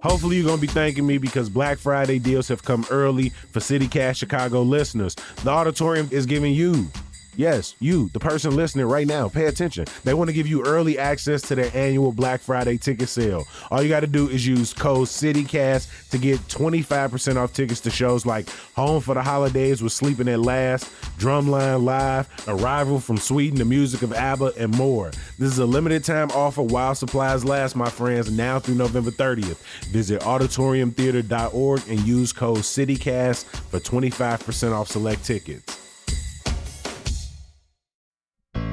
Hopefully you're going to be thanking me because Black Friday deals have come early for CityCast Chicago listeners. The auditorium is giving you, yes, you, the person listening right now, pay attention. They want to give you early access to their annual Black Friday ticket sale. All you got to do is use code CityCast to get 25% off tickets to shows like Home for the Holidays with Sleeping at Last, Drumline Live, Arrival from Sweden, the music of ABBA, and more. This is a limited time offer while supplies last, my friends, now through November 30th. Visit auditoriumtheater.org and use code CityCast for 25% off select tickets.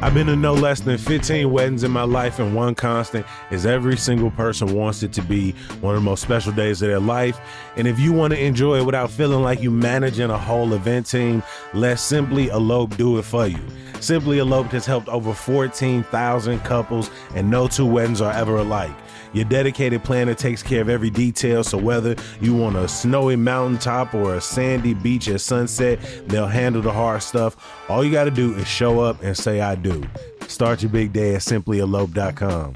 I've been to no less than 15 weddings in my life, and one constant is every single person wants it to be one of the most special days of their life. And if you want to enjoy it without feeling like you're managing a whole event team, let Simply Elope do it for you. Simply Elope has helped over 14,000 couples, and no two weddings are ever alike. Your dedicated planner takes care of every detail, so whether you want a snowy mountaintop or a sandy beach at sunset, they'll handle the hard stuff. All you got to do is show up and say, I do. Start your big day at simplyelope.com.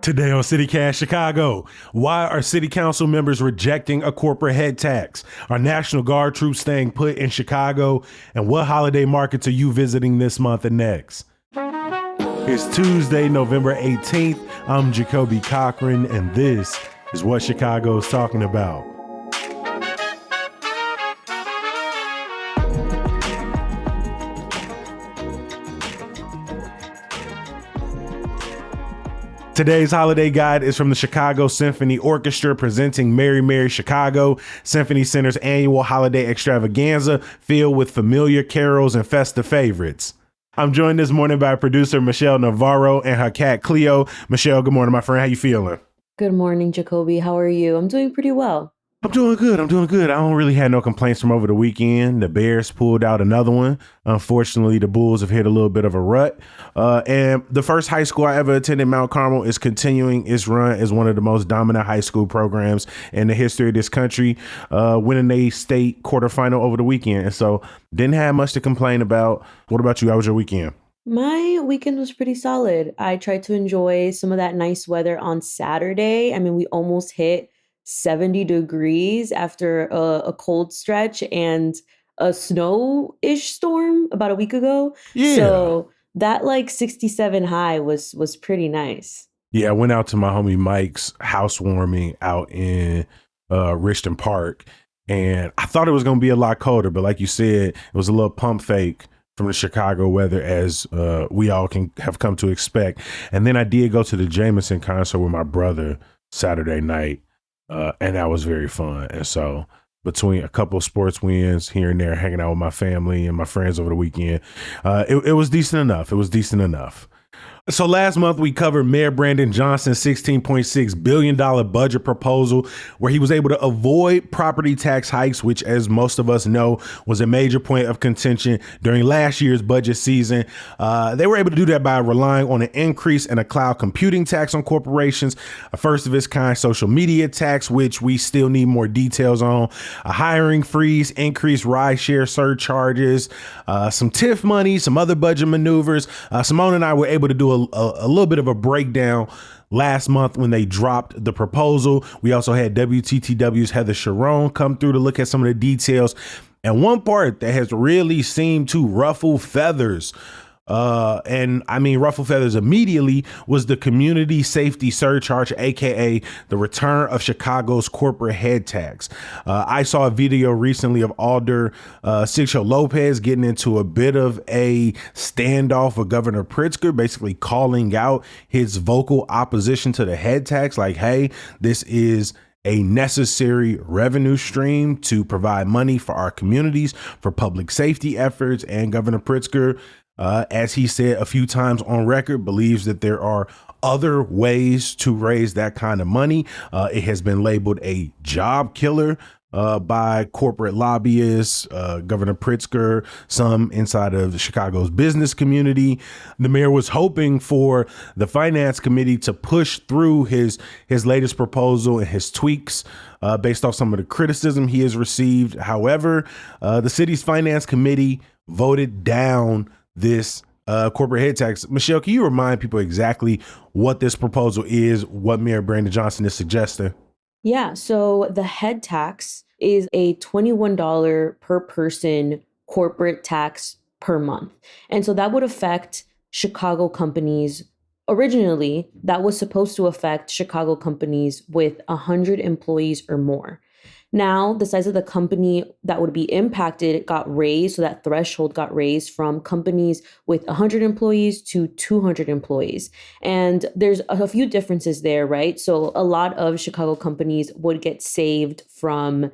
Today on CityCast Chicago, why are city council members rejecting a corporate head tax? Are National Guard troops staying put in Chicago? And what holiday markets are you visiting this month and next? It's Tuesday, November 18th. I'm Jacoby Cochran, and this is what Chicago is talking about. Today's holiday guide is from the Chicago Symphony Orchestra presenting Merry Merry Chicago, Symphony Center's annual holiday extravaganza filled with familiar carols and festive favorites. I'm joined this morning by producer Michelle Navarro and her cat Cleo. Michelle, good morning, my friend. How you feeling? Good morning, Jacoby. How are you? I'm doing pretty well. I'm doing good. I don't really have no complaints from over the weekend. The Bears pulled out another one. Unfortunately, the Bulls have hit a little bit of a rut. And the first high school I ever attended, Mount Carmel, is continuing its run as one of the most dominant high school programs in the history of this country, winning a state quarterfinal over the weekend. And so didn't have much to complain about. What about you? How was your weekend? My weekend was pretty solid. I tried to enjoy some of that nice weather on Saturday. I mean, we almost hit 70 degrees after a cold stretch and a snow-ish storm about a week ago. Yeah. So that like 67 high was pretty nice. Yeah, I went out to my homie Mike's housewarming out in Richton Park, and I thought it was going to be a lot colder, but like you said, it was a little pump fake from the Chicago weather, as we all can have come to expect. And then I did go to the Jameson concert with my brother Saturday night, and that was very fun. And so between a couple of sports wins here and there, hanging out with my family and my friends over the weekend, it was decent enough. It was decent enough. So last month we covered Mayor Brandon Johnson's $16.6 billion budget proposal, where he was able to avoid property tax hikes, which, as most of us know, was a major point of contention during last year's budget season. They were able to do that by relying on an increase in a cloud computing tax on corporations, a first of its kind social media tax, which we still need more details on, a hiring freeze, increased ride share surcharges, some TIF money, some other budget maneuvers. Simone and I were able to do a little bit of a breakdown last month when they dropped the proposal. We also had WTTW's Heather Sharon come through to look at some of the details. And one part that has really seemed to ruffle feathers, and I mean ruffle feathers immediately, was the community safety surcharge, aka the return of Chicago's corporate head tax. I saw a video recently of Alder Sixto Lopez getting into a bit of a standoff with Governor Pritzker, basically calling out his vocal opposition to the head tax, like, hey, this is a necessary revenue stream to provide money for our communities, for public safety efforts. And Governor Pritzker, as he said a few times on record, believes that there are other ways to raise that kind of money. It has been labeled a job killer by corporate lobbyists, Governor Pritzker, some inside of Chicago's business community. The mayor was hoping for the finance committee to push through his latest proposal and his tweaks based off some of the criticism he has received. However, the city's finance committee voted down this corporate head tax. Michelle, can you remind people exactly what this proposal is, what Mayor Brandon Johnson is suggesting? Yeah, so the head tax is a $21 per person corporate tax per month. And so that would affect Chicago companies. Originally, that was supposed to affect Chicago companies with 100 employees or more. Now, the size of the company that would be impacted got raised. So that threshold got raised from companies with 100 employees to 200 employees. And there's a few differences there, right? So a lot of Chicago companies would get saved from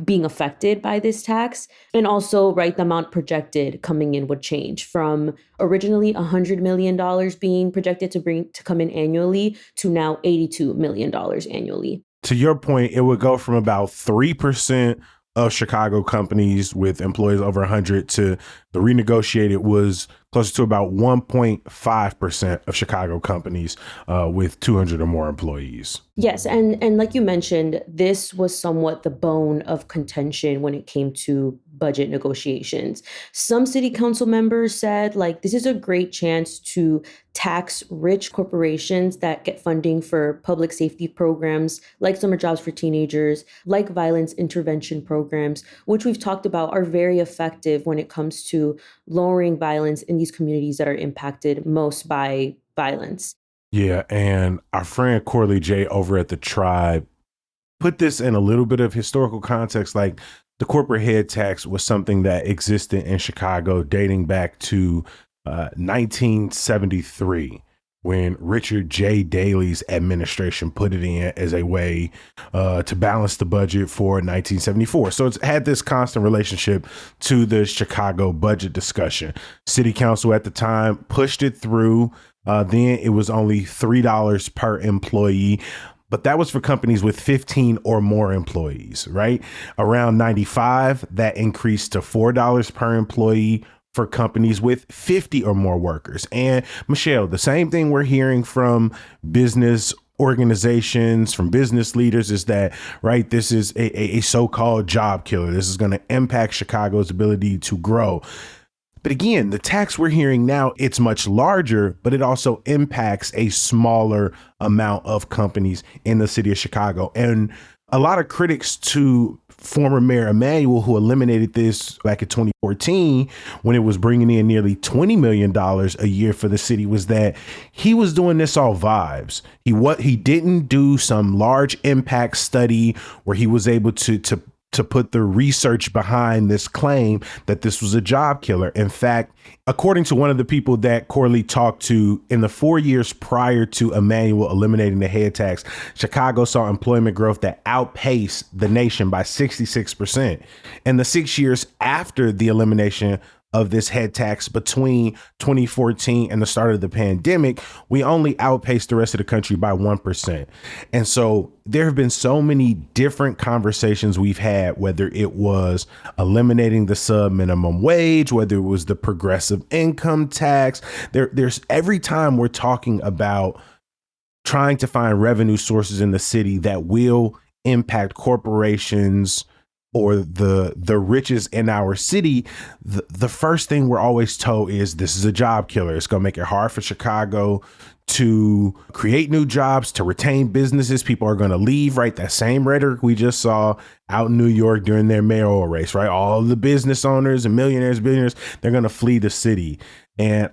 being affected by this tax. And also, right, the amount projected coming in would change from originally $100 million being projected to come in annually to now $82 million annually. To your point, it would go from about 3% of Chicago companies with employees over 100 to the renegotiated was closer to about 1.5% of Chicago companies with 200 or more employees. Yes, and like you mentioned, this was somewhat the bone of contention when it came to budget negotiations. Some city council members said, like, this is a great chance to tax rich corporations that get funding for public safety programs, like summer jobs for teenagers, like violence intervention programs, which we've talked about are very effective when it comes to lowering violence in these communities that are impacted most by violence. Yeah, and our friend Corley J over at the Tribe put this in a little bit of historical context. Like the corporate head tax was something that existed in Chicago dating back to 1973 when Richard J. Daley's administration put it in as a way to balance the budget for 1974. So it's had this constant relationship to the Chicago budget discussion. City Council at the time pushed it through. Then it was only $3 per employee. But that was for companies with 15 or more employees, right? Around 95, that increased to $4 per employee for companies with 50 or more workers. And Michelle, the same thing we're hearing from business organizations, from business leaders is that, right, this is a so-called job killer. This is going to impact Chicago's ability to grow. But again, the tax we're hearing now, it's much larger, but it also impacts a smaller amount of companies in the city of Chicago. And a lot of critics to former Mayor Emanuel, who eliminated this back in 2014, when it was bringing in nearly $20 million a year for the city, was that he was doing this all vibes. He didn't do some large impact study where he was able to put the research behind this claim that this was a job killer. In fact, according to one of the people that Corley talked to, in the 4 years prior to Emanuel eliminating the head tax, Chicago saw employment growth that outpaced the nation by 66%. In the 6 years after the elimination of this head tax between 2014 and the start of the pandemic, we only outpaced the rest of the country by 1%. And so there have been so many different conversations we've had, whether it was eliminating the sub minimum wage, whether it was the progressive income tax. There's every time we're talking about trying to find revenue sources in the city that will impact corporations or the riches in our city, the first thing we're always told is this is a job killer. It's going to make it hard for Chicago to create new jobs, to retain businesses. People are going to leave, right? That same rhetoric we just saw out in New York during their mayoral race, right? All the business owners and millionaires, billionaires, they're going to flee the city. And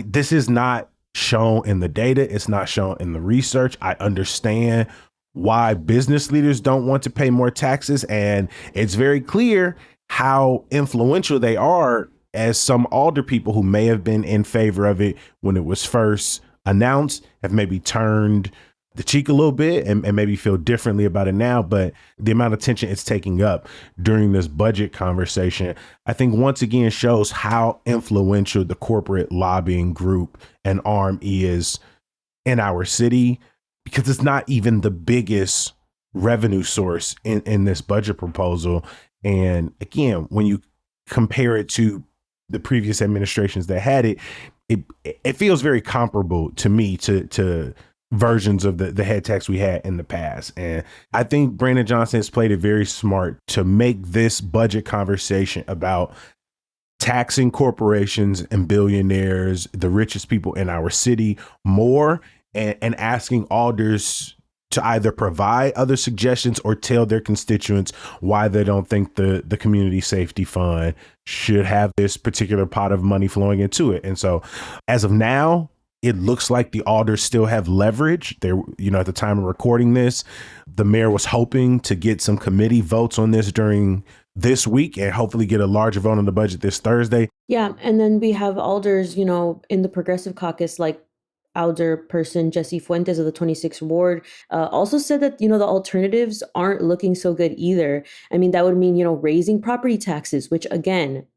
this is not shown in the data. It's not shown in the research. I understand why business leaders don't want to pay more taxes. And it's very clear how influential they are, as some alder people who may have been in favor of it when it was first announced have maybe turned the cheek a little bit and maybe feel differently about it now. But the amount of attention it's taking up during this budget conversation, I think once again shows how influential the corporate lobbying group and arm is in our city, because it's not even the biggest revenue source in this budget proposal. And again, when you compare it to the previous administrations that had it, it feels very comparable to me to versions of the head tax we had in the past. And I think Brandon Johnson has played it very smart to make this budget conversation about taxing corporations and billionaires, the richest people in our city, more, and asking alders to either provide other suggestions or tell their constituents why they don't think the community safety fund should have this particular pot of money flowing into it. And so as of now, it looks like the alders still have leverage. They're, at the time of recording this, the mayor was hoping to get some committee votes on this during this week and hopefully get a larger vote on the budget this Thursday. Yeah. And then we have alders, in the Progressive Caucus, like Alder person Jesse Fuentes of the 26th Ward also said that, the alternatives aren't looking so good either. I mean, that would mean, raising property taxes, which again,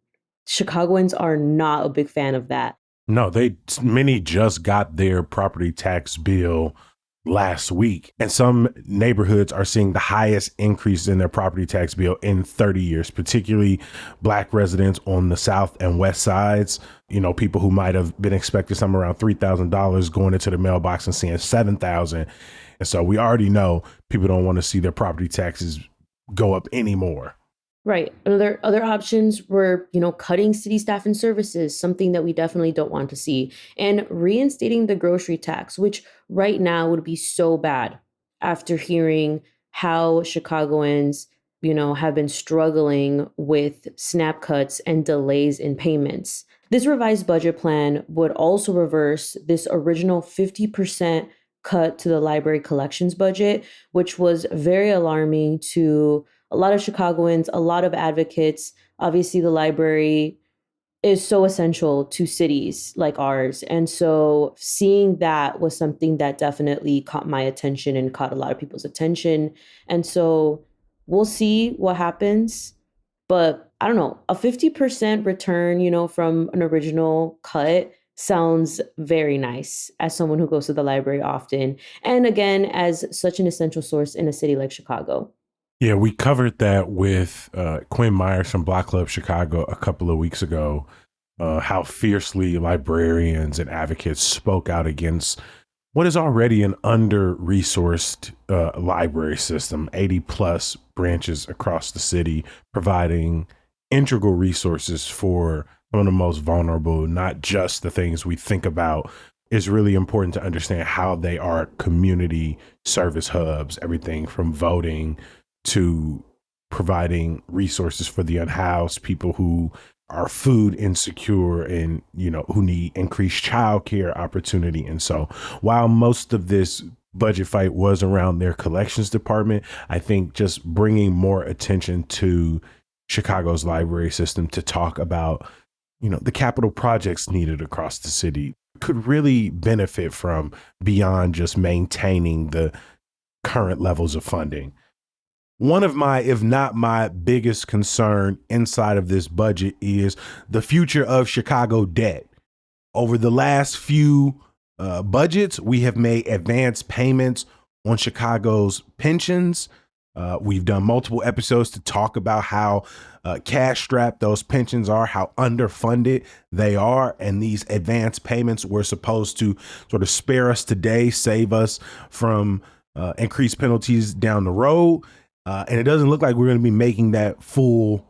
Chicagoans are not a big fan of that. No, many just got their property tax bill last week, and some neighborhoods are seeing the highest increase in their property tax bill in 30 years, particularly Black residents on the south and west sides. People who might have been expecting somewhere around $3,000 going into the mailbox and seeing $7,000. And so we already know people don't want to see their property taxes go up anymore. Right. Other options were, cutting city staff and services, something that we definitely don't want to see, and reinstating the grocery tax, which right now would be so bad after hearing how Chicagoans, have been struggling with SNAP cuts and delays in payments. This revised budget plan would also reverse this original 50% cut to the library collections budget, which was very alarming to a lot of Chicagoans, a lot of advocates. Obviously, the library is so essential to cities like ours. And so seeing that was something that definitely caught my attention and caught a lot of people's attention. And so we'll see what happens. But I don't know, a 50% return, from an original cut sounds very nice as someone who goes to the library often. And again, as such an essential source in a city like Chicago. Yeah, we covered that with Quinn Myers from Block Club Chicago a couple of weeks ago, how fiercely librarians and advocates spoke out against what is already an under-resourced library system, 80 plus branches across the city, providing integral resources for some of the most vulnerable, not just the things we think about. It's really important to understand how they are community service hubs, everything from voting to providing resources for the unhoused, people who are food insecure and, who need increased childcare opportunity. And so while most of this budget fight was around their collections department, I think just bringing more attention to Chicago's library system to talk about, the capital projects needed across the city could really benefit from beyond just maintaining the current levels of funding. One of my, if not my biggest concern inside of this budget is the future of Chicago debt. Over the last few budgets, we have made advanced payments on Chicago's pensions. We've done multiple episodes to talk about how cash strapped those pensions are, how underfunded they are. And these advanced payments were supposed to sort of spare us today, save us from increased penalties down the road. And it doesn't look like we're going to be making that full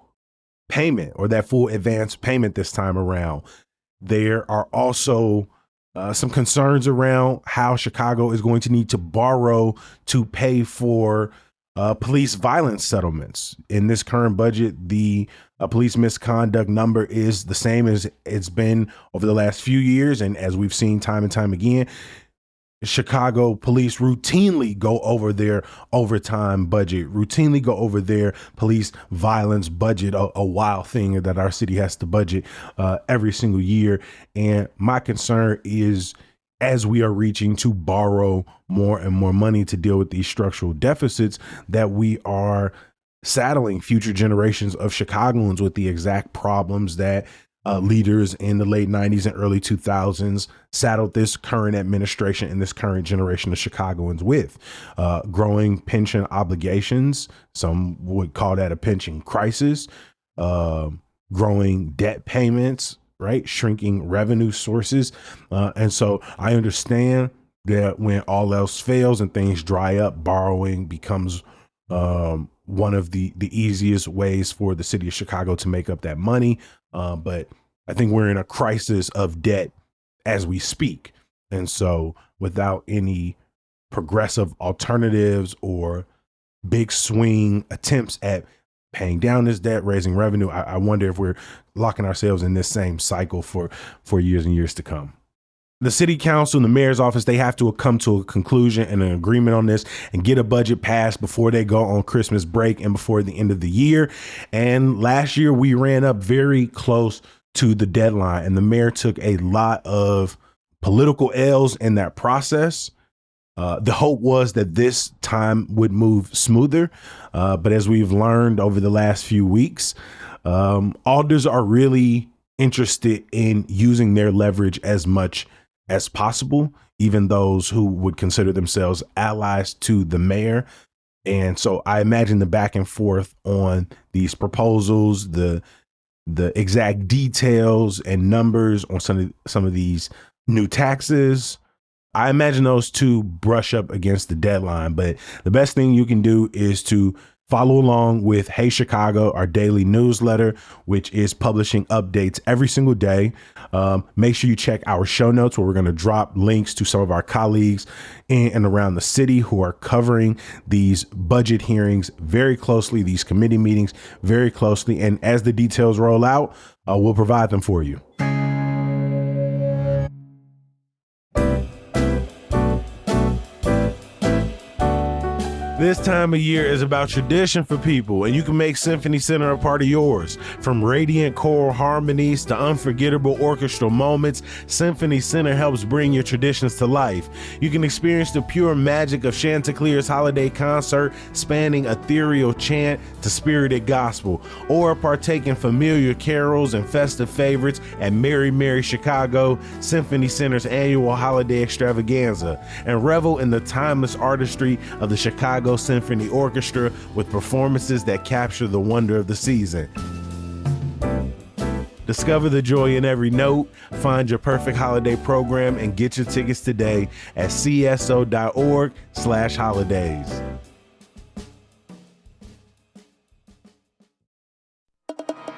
payment or that full advance payment this time around. There are also some concerns around how Chicago is going to need to borrow to pay for police violence settlements. In this current budget, the police misconduct number is the same as it's been over the last few years. And as we've seen time and time again, Chicago police routinely go over their overtime budget, routinely go over their police violence budget, a wild thing that our city has to budget every single year. And my concern is, as we are reaching to borrow more and more money to deal with these structural deficits, that we are saddling future generations of Chicagoans with the exact problems that leaders in the late 90s and early 2000s saddled this current administration and this current generation of Chicagoans with. Growing pension obligations, some would call that a pension crisis, growing debt payments, right? Shrinking revenue sources. And so I understand that when all else fails and things dry up, borrowing becomes one of the easiest ways for the city of Chicago to make up that money. But I think we're in a crisis of debt as we speak. And so without any progressive alternatives or big swing attempts at paying down this debt, raising revenue, I wonder if we're locking ourselves in this same cycle for years and years to come. The city council and the mayor's office, they have to come to a conclusion and an agreement on this and get a budget passed before they go on Christmas break and before the end of the year. And last year we ran up very close to the deadline, and the mayor took a lot of political L's in that process. The hope was that this time would move smoother. But as we've learned over the last few weeks, alders are really interested in using their leverage as much as possible, even those who would consider themselves allies to the mayor. And so I imagine the back and forth on these proposals, the exact details and numbers on some of these new taxes, I imagine those two brush up against the deadline. But the best thing you can do is to follow along with Hey Chicago, our daily newsletter, which is publishing updates every single day. Make sure you check our show notes, where we're going to drop links to some of our colleagues in and around the city who are covering these budget hearings very closely, these committee meetings very closely. And as the details roll out, we'll provide them for you. This time of year is about tradition for people, and you can make Symphony Center a part of yours. From radiant choral harmonies to unforgettable orchestral moments, Symphony Center helps bring your traditions to life. You can experience the pure magic of Chanticleer's holiday concert, spanning ethereal chant to spirited gospel, or partake in familiar carols and festive favorites at Merry Merry Chicago, Symphony Center's annual holiday extravaganza, and revel in the timeless artistry of the Chicago Symphony Orchestra with performances that capture the wonder of the season. Discover the joy in every note, find your perfect holiday program, and get your tickets today at cso.org/holidays.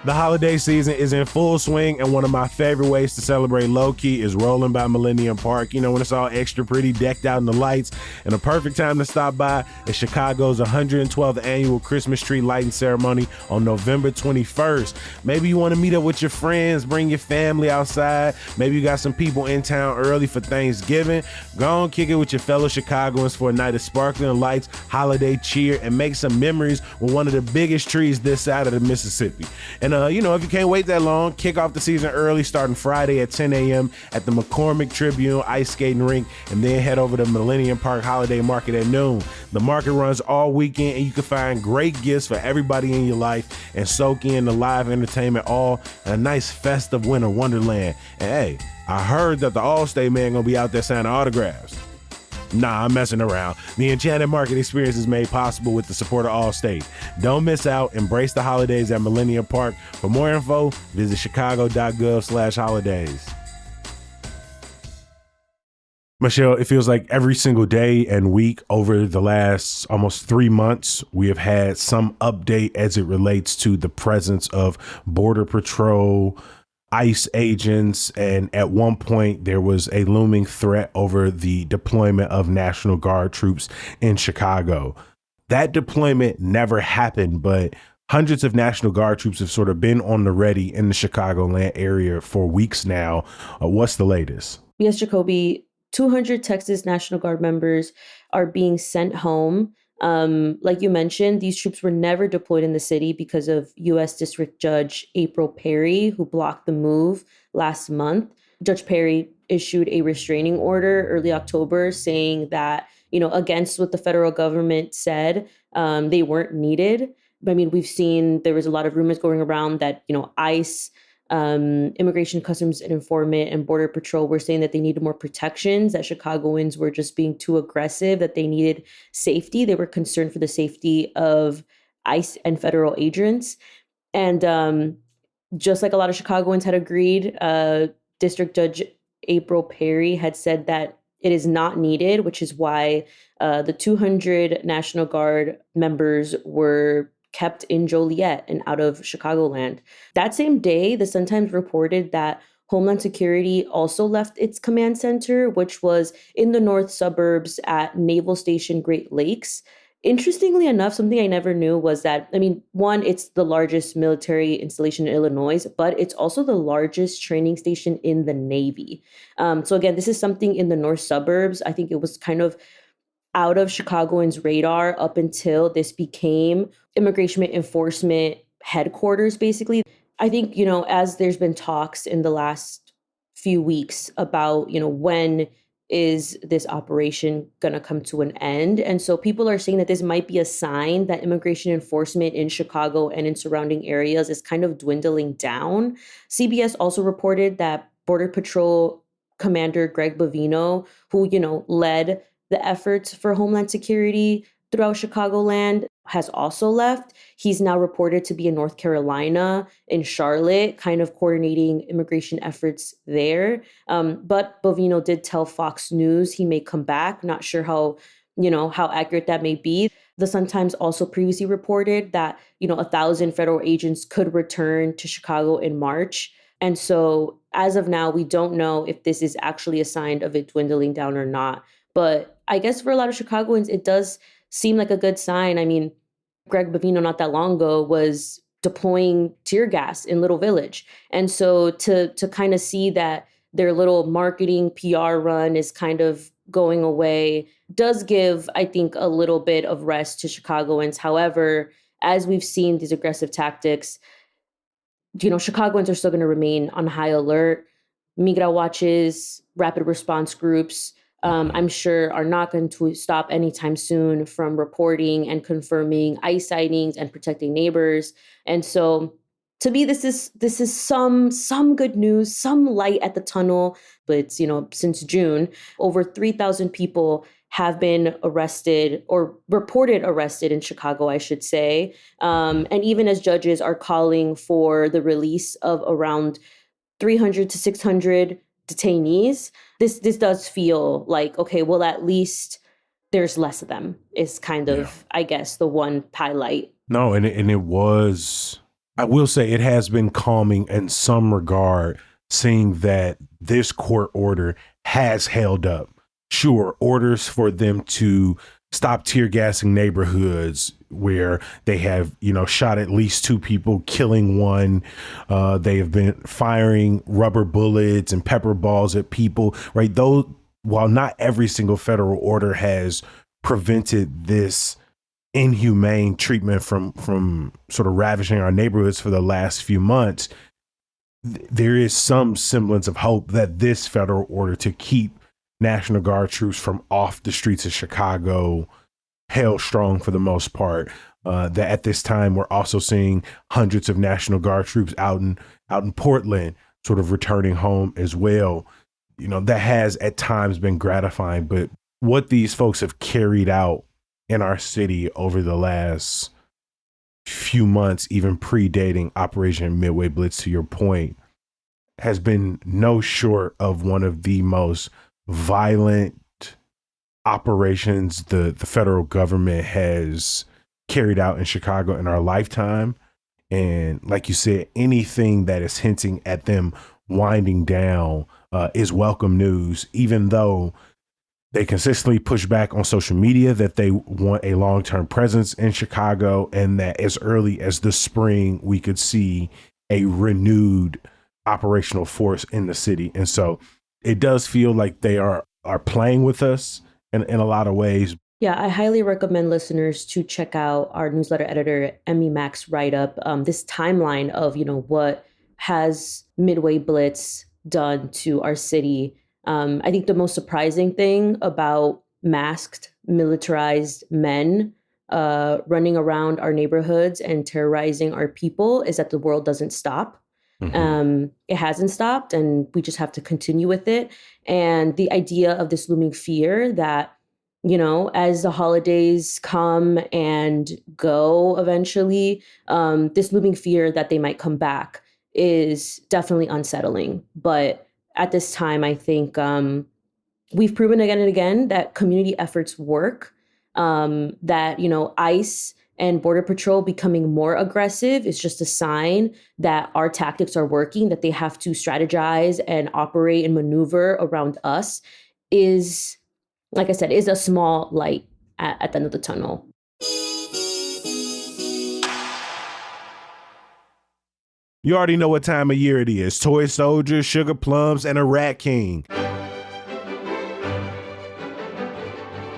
The holiday season is in full swing, and one of my favorite ways to celebrate low-key is rolling by Millennium Park. You know, when it's all extra pretty, decked out in the lights. And a perfect time to stop by is Chicago's 112th annual Christmas tree lighting ceremony on November 21st. Maybe you want to meet up with your friends, bring your family outside. Maybe you got some people in town early for Thanksgiving. Go on, kick it with your fellow Chicagoans for a night of sparkling lights, holiday cheer, and make some memories with one of the biggest trees this side of the Mississippi. And if you can't wait that long, kick off the season early, starting Friday at 10 a.m. at the McCormick Tribune Ice Skating Rink, and then head over to Millennium Park Holiday Market at noon. The market runs all weekend, and you can find great gifts for everybody in your life and soak in the live entertainment all in a nice festive winter wonderland. And hey, I heard that the Allstate man gonna be out there signing autographs. Nah, I'm messing around. The Enchanted Market experience is made possible with the support of Allstate. Don't miss out. Embrace the holidays at Millennium Park. For more info, visit chicago.gov/holidays. Michelle, it feels like every single day and week over the last almost 3 months, we have had some update as it relates to the presence of Border Patrol, ICE agents, and at one point there was a looming threat over the deployment of National Guard troops in Chicago. That deployment never happened, but hundreds of National Guard troops have sort of been on the ready in the Chicagoland area for weeks now. What's the latest? Yes, Jacoby, 200 Texas National Guard members are being sent home. Like you mentioned, these troops were never deployed in the city because of U.S. District Judge April Perry, who blocked the move last month. Judge Perry issued a restraining order early October saying that, against what the federal government said, they weren't needed. But I mean, we've seen there was a lot of rumors going around that, ICE, Immigration, Customs and Enforcement, and Border Patrol were saying that they needed more protections, that Chicagoans were just being too aggressive, that they needed safety. They were concerned for the safety of ICE and federal agents. And just like a lot of Chicagoans had agreed, District Judge April Perry had said that it is not needed, which is why the 200 National Guard members were kept in Joliet and out of Chicagoland. That same day, the Sun-Times reported that Homeland Security also left its command center, which was in the north suburbs at Naval Station Great Lakes. Interestingly enough, something I never knew was that, I mean, one, it's the largest military installation in Illinois, but it's also the largest training station in the Navy. So again, this is something in the north suburbs. I think it was kind of out of Chicagoans' radar up until this became immigration enforcement headquarters, basically. I think, as there's been talks in the last few weeks about, when is this operation going to come to an end? And so people are saying that this might be a sign that immigration enforcement in Chicago and in surrounding areas is kind of dwindling down. CBS also reported that Border Patrol Commander Greg Bovino, who, led the efforts for Homeland Security throughout Chicagoland, has also left. He's now reported to be in North Carolina, in Charlotte, kind of coordinating immigration efforts there. But Bovino did tell Fox News he may come back. Not sure how accurate that may be. The Sun-Times also previously reported that, 1,000 federal agents could return to Chicago in March. And so as of now, we don't know if this is actually a sign of it dwindling down or not. But I guess for a lot of Chicagoans, it does seem like a good sign. I mean, Greg Bovino not that long ago was deploying tear gas in Little Village. And so to kind of see that their little marketing PR run is kind of going away does give, I think, a little bit of rest to Chicagoans. However, as we've seen these aggressive tactics, Chicagoans are still going to remain on high alert. Migra watches, rapid response groups, I'm sure are not going to stop anytime soon from reporting and confirming ICE sightings and protecting neighbors. And so to me, this is some good news, some light at the tunnel. But since June, over 3,000 people have been arrested or reported arrested in Chicago, I should say. And even as judges are calling for the release of around 300 to 600 detainees, this does feel like, okay, well, at least there's less of them is kind of, I guess, the one highlight. No, and it was, I will say it has been calming in some regard, seeing that this court order has held up. Sure, orders for them to stop tear gassing neighborhoods where they have, shot at least 2 people, killing one. They have been firing rubber bullets and pepper balls at people, right? Though, while not every single federal order has prevented this inhumane treatment from sort of ravaging our neighborhoods for the last few months, there is some semblance of hope that this federal order to keep National Guard troops from off the streets of Chicago held strong for the most part. That at this time, we're also seeing hundreds of National Guard troops out in Portland, sort of returning home as well. That has at times been gratifying, but what these folks have carried out in our city over the last few months, even predating Operation Midway Blitz, to your point, has been no short of one of the most violent operations the federal government has carried out in Chicago in our lifetime. And like you said, anything that is hinting at them winding down is welcome news, even though they consistently push back on social media that they want a long-term presence in Chicago, and that as early as the spring, we could see a renewed operational force in the city. And so it does feel like they are playing with us in a lot of ways. Yeah, I highly recommend listeners to check out our newsletter editor, Emmy Mack's write-up, this timeline of, what has Midway Blitz done to our city. I think the most surprising thing about masked, militarized men running around our neighborhoods and terrorizing our people is that the world doesn't stop. It hasn't stopped, and we just have to continue with it. And the idea of this looming fear that, as the holidays come and go eventually, this looming fear that they might come back is definitely unsettling. But at this time, I think we've proven again and again that community efforts work, that, ICE and Border Patrol becoming more aggressive is just a sign that our tactics are working, that they have to strategize and operate and maneuver around us is, like I said, is a small light at the end of the tunnel. You already know what time of year it is. Toy soldiers, sugar plums, and a rat king.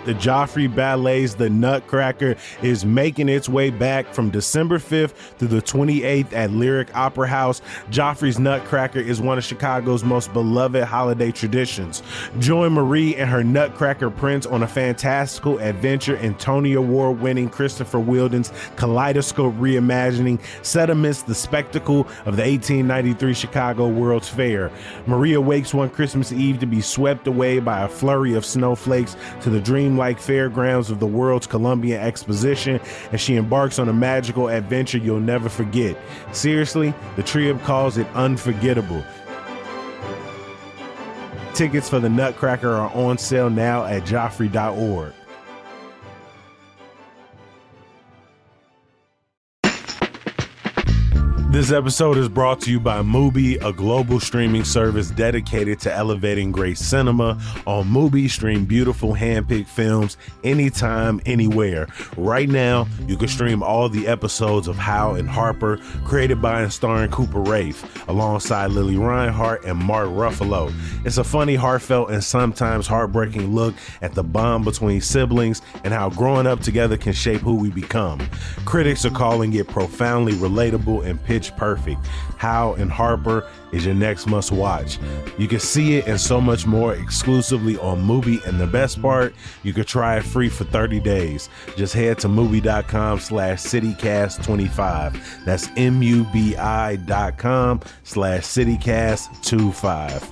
The Joffrey Ballet's The Nutcracker is making its way back from December 5th through the 28th at Lyric Opera House. Joffrey's Nutcracker is one of Chicago's most beloved holiday traditions. Join Marie and her Nutcracker prince on a fantastical adventure in Tony Award-winning Christopher Wheeldon's kaleidoscope reimagining set amidst the spectacle of the 1893 Chicago World's Fair. Marie awakes one Christmas Eve to be swept away by a flurry of snowflakes to the dreamlike fairgrounds of the world's Columbian Exposition, and she embarks on a magical adventure you'll never forget. Seriously, the Trib calls it unforgettable. Tickets for the Nutcracker are on sale now at joffrey.org. This episode is brought to you by Mubi, a global streaming service dedicated to elevating great cinema. On Mubi, stream beautiful hand-picked films anytime, anywhere. Right now, you can stream all the episodes of Hal and Harper, created by and starring Cooper Raiff, alongside Lily Reinhart and Mark Ruffalo. It's a funny, heartfelt, and sometimes heartbreaking look at the bond between siblings and how growing up together can shape who we become. Critics are calling it profoundly relatable and pitch perfect. Hal and Harper is your next must watch. You can see it and so much more exclusively on Mubi, and the best part, you can try it free for 30 days. Just head to Mubi.com/CityCast25. That's MUBI.com/CityCast25.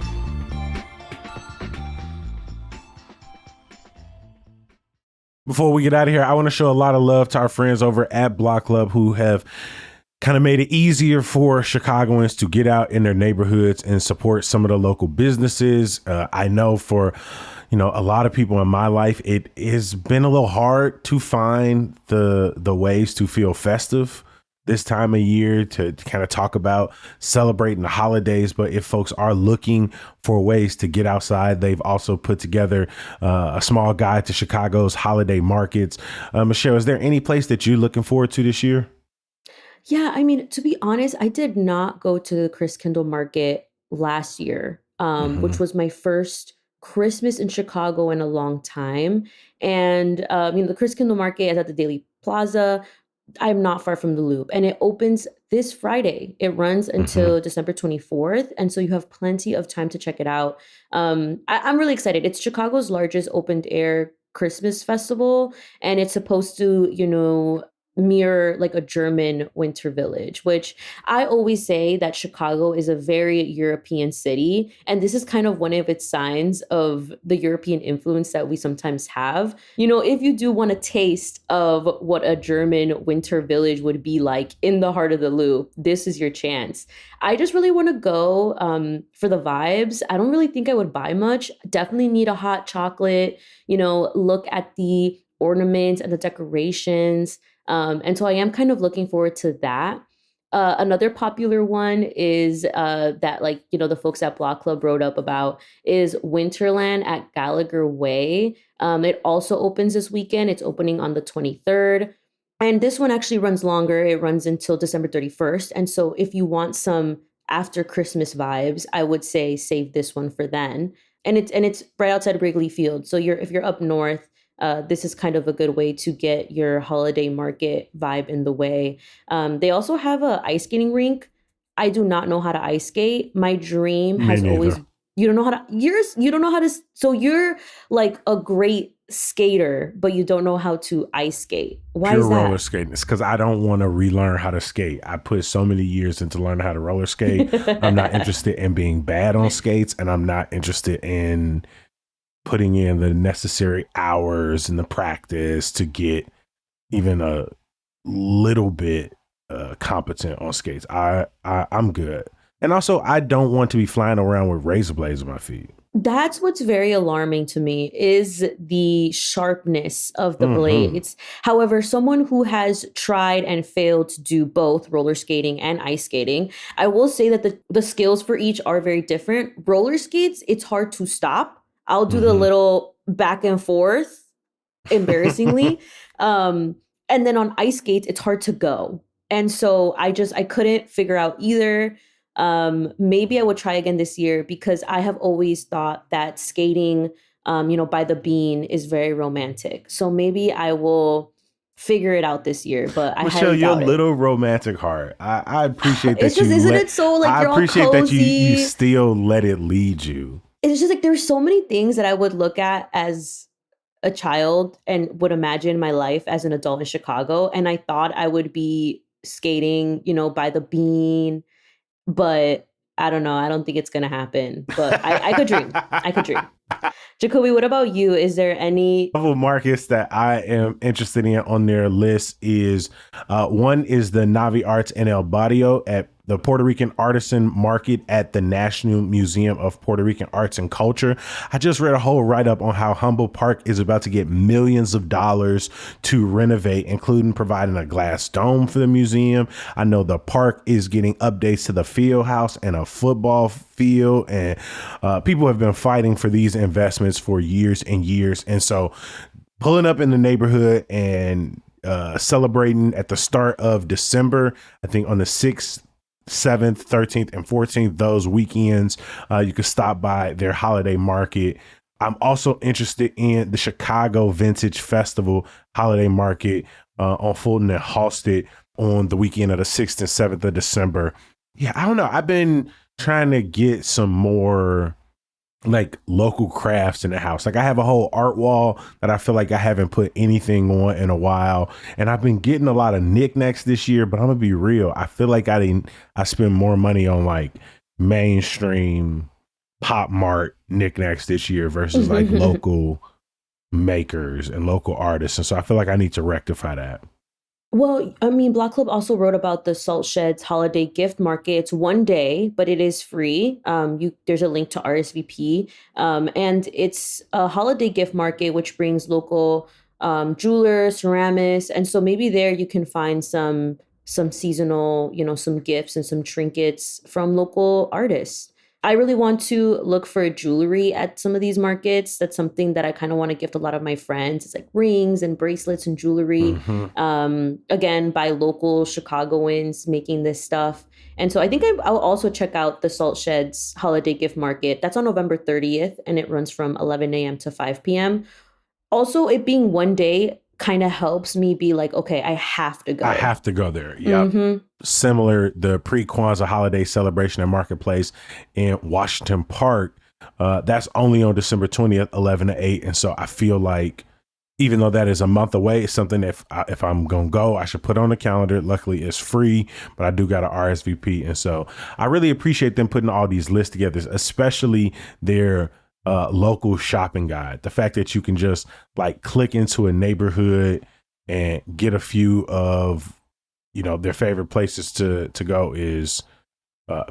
Before we get out of here, I want to show a lot of love to our friends over at Block Club who have kind of made it easier for Chicagoans to get out in their neighborhoods and support some of the local businesses. I know for, a lot of people in my life, it has been a little hard to find the ways to feel festive this time of year, to kind of talk about celebrating the holidays. But if folks are looking for ways to get outside, they've also put together a small guide to Chicago's holiday markets. Michelle, is there any place that you're looking forward to this year? Yeah, I mean, to be honest, I did not go to the Christkindl Market last year, which Mhm. was my first Christmas in Chicago in a long time. And the Christkindl Market is at the Daily Plaza. I'm not far from the Loop, and it opens this Friday. It runs Mhm. until December 24th, and so you have plenty of time to check it out. I'm really excited. It's Chicago's largest open air Christmas festival, and it's supposed to, mirror like a German winter village, which I always say that Chicago is a very European city, and this is kind of one of its signs of the European influence that we sometimes have. If you do want a taste of what a German winter village would be like in the heart of the Loop, this is your chance. I just really want to go for the vibes. I don't really think I would buy much. Definitely need a hot chocolate, look at the ornaments and the decorations. And so I am kind of looking forward to that. Another popular one is that, like, the folks at Block Club wrote up about is Winterland at Gallagher Way. It also opens this weekend. It's opening on the 23rd. And this one actually runs longer. It runs until December 31st. And so if you want some after Christmas vibes, I would say save this one for then. And it's right outside Wrigley Field. So if you're up north, this is kind of a good way to get your holiday market vibe in the way. They also have a ice skating rink. I do not know how to ice skate. My dream Me has always neither. you don't know how to yours you don't know how to so you're like a great skater, but you don't know how to ice skate. Why Pure is roller that? skating. It's because I don't want to relearn how to skate. I put so many years into learning how to roller skate. I'm not interested in being bad on skates, and I'm not interested in putting in the necessary hours and the practice to get even a little bit competent on skates. I'm good. And also, I don't want to be flying around with razor blades on my feet. That's what's very alarming to me is the sharpness of the Hmm. blades. However, someone who has tried and failed to do both roller skating and ice skating, I will say that the skills for each are very different. Roller skates, it's hard to stop. I'll do the Hmm. little back and forth embarrassingly. Um, and then on ice skates, it's hard to go. And so I couldn't figure out either. Maybe I would try again this year because I have always thought that skating, by the bean is very romantic. So maybe I will figure it out this year, but I Michelle, highly your doubt it. little romantic heart. I appreciate It's that just, you isn't let. it so like I you're all appreciate that you cozy? still let it lead you. It's just like there's so many things that I would look at as a child and would imagine my life as an adult in Chicago. And I thought I would be skating, by the bean, but I don't know. I don't think it's gonna happen. But I could dream. I could dream. Jacoby, what about you? Is there any Couple markets that I am interested in on their list is one is the Navi Arts in El Barrio at the Puerto Rican Artisan Market at the National Museum of Puerto Rican Arts and Culture. I just read a whole write up on how Humboldt Park is about to get millions of dollars to renovate, including providing a glass dome for the museum. I know the park is getting updates to the field house and a football field, and people have been fighting for these investments for years and years. And so pulling up in the neighborhood and celebrating at the start of December, I think on the 6th, 7th, 13th, and 14th, those weekends, you can stop by their holiday market. I'm also interested in the Chicago Vintage Festival holiday market on Fulton and Halsted on the weekend of the 6th and 7th of December. Yeah, I don't know. I've been trying to get some more like local crafts in the house. Like I have a whole art wall that I feel like I haven't put anything on in a while. And I've been getting a lot of knickknacks this year, but I'm gonna be real. I feel like I spend more money on like mainstream pop mart knickknacks this year versus like local makers and local artists. And so I feel like I need to rectify that. Well, I mean, Block Club also wrote about the Salt Sheds holiday gift market. It's one day, but it is free. You There's a link to RSVP, and it's a holiday gift market which brings local jewelers, ceramics, and so maybe there you can find some seasonal, some gifts and some trinkets from local artists. I really want to look for jewelry at some of these markets. That's something that I kind of want to gift a lot of my friends. It's like rings and bracelets and jewelry, Hmm. again by local Chicagoans making this stuff. And so I think I'll also check out the Salt Sheds holiday gift market. That's on November 30th and it runs from 11 a.m. to 5 p.m. Also, it being one day kind of helps me be like, okay, I have to I go. have to go there. Yep. Mm-hmm. Similar, the pre-Kwanzaa holiday celebration at Marketplace in Washington Park. That's only on December 20th, 11 to 8. And so I feel like even though that is a month away, it's something if I'm gonna go, I should put on the calendar. Luckily, it's free, but I do got to RSVP, and so I really appreciate them putting all these lists together, especially their local shopping guide. The fact that you can just like click into a neighborhood and get a few of their favorite places to go is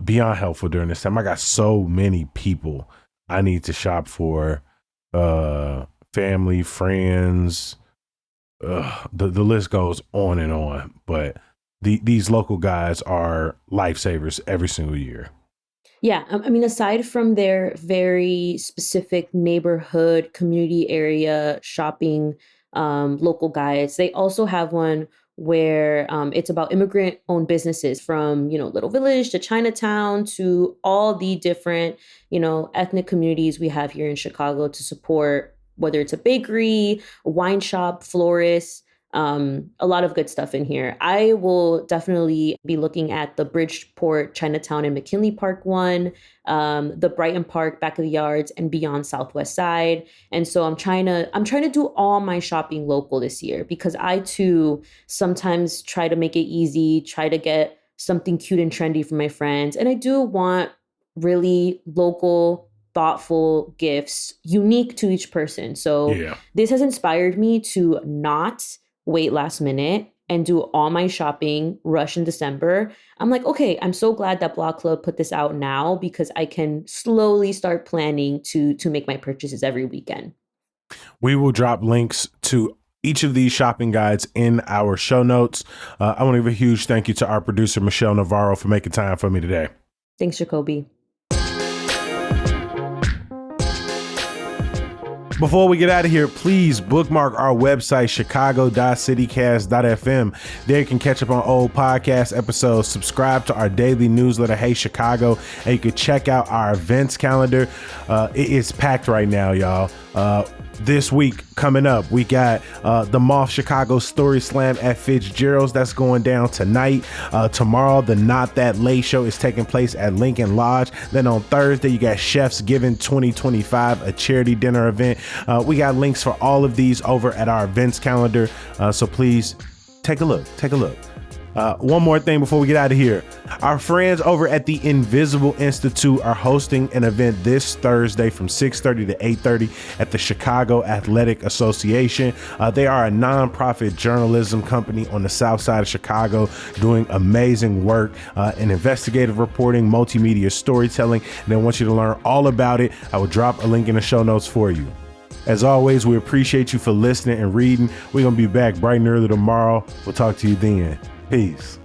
beyond helpful during this time. I got so many people I need to shop for, family, friends. The list goes on and on, but these local guys are lifesavers every single year. Yeah, I mean, aside from their very specific neighborhood, community area shopping local guides, they also have one where it's about immigrant-owned businesses from, Little Village to Chinatown to all the different, ethnic communities we have here in Chicago to support, whether it's a bakery, a wine shop, florist, a lot of good stuff in here. I will definitely be looking at the Bridgeport, Chinatown, and McKinley Park one, the Brighton Park, back of the yards, and beyond Southwest Side. And so I'm trying to do all my shopping local this year because I too sometimes try to make it easy, try to get something cute and trendy for my friends, and I do want really local thoughtful gifts unique to each person. So Yeah. this has inspired me to not wait last minute and do all my shopping rush in December. I'm like, okay, I'm so glad that Block Club put this out now because I can slowly start planning to make my purchases every weekend. We will drop links to each of these shopping guides in our show notes. I want to give a huge thank you to our producer, Michelle Navarro, for making time for me today. Thanks, Jacoby. Before we get out of here, please bookmark our website, chicago.citycast.fm. There you can catch up on old podcast episodes, subscribe to our daily newsletter, Hey Chicago, and you can check out our events calendar. It is packed right now, y'all. This week coming up, we got the Moth Chicago Story Slam at Fitzgerald's. That's going down tonight. Tomorrow, the Not That Late Show is taking place at Lincoln Lodge. Then on Thursday, you got Chef's Giving 2025, a charity dinner event. We got links for all of these over at our events calendar. So please take a look. One more thing before we get out of here. Our friends over at the Invisible Institute are hosting an event this Thursday from 6:30 to 8:30 at the Chicago Athletic Association. They are a nonprofit journalism company on the south side of Chicago doing amazing work in investigative reporting, multimedia storytelling, and they want you to learn all about it. I will drop a link in the show notes for you. As always, we appreciate you for listening and reading. We're going to be back bright and early tomorrow. We'll talk to you then. Peace.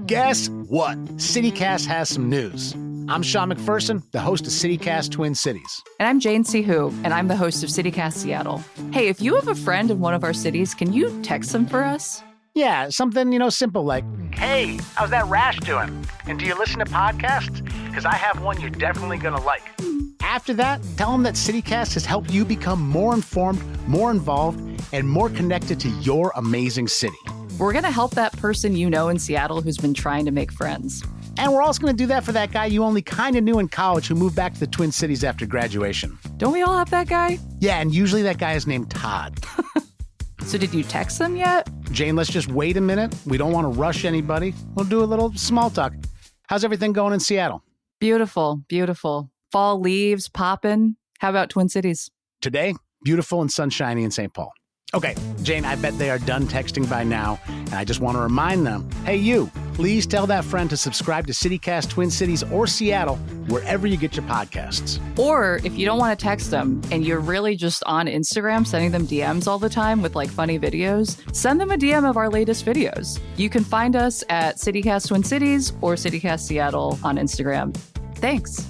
Guess what? CityCast has some news. I'm Sean McPherson, the host of CityCast Twin Cities. And I'm Jane Sihu, and I'm the host of CityCast Seattle. Hey, if you have a friend in one of our cities, can you text them for us? Yeah, something, simple like, hey, how's that rash doing? And do you listen to podcasts? Because I have one you're definitely going to like. After that, tell them that CityCast has helped you become more informed, more involved, and more connected to your amazing city. We're going to help that person you know in Seattle who's been trying to make friends. And we're also going to do that for that guy you only kind of knew in college who moved back to the Twin Cities after graduation. Don't we all have that guy? Yeah, and usually that guy is named Todd. So did you text them yet? Jane, let's just wait a minute. We don't want to rush anybody. We'll do a little small talk. How's everything going in Seattle? Beautiful, beautiful. Fall leaves popping. How about Twin Cities? Today, beautiful and sunshiny in St. Paul. Okay, Jane, I bet they are done texting by now, and I just want to remind them, hey, you, please tell that friend to subscribe to CityCast Twin Cities or Seattle, wherever you get your podcasts. Or if you don't want to text them and you're really just on Instagram sending them DMs all the time with like funny videos, send them a DM of our latest videos. You can find us at CityCast Twin Cities or CityCast Seattle on Instagram. Thanks.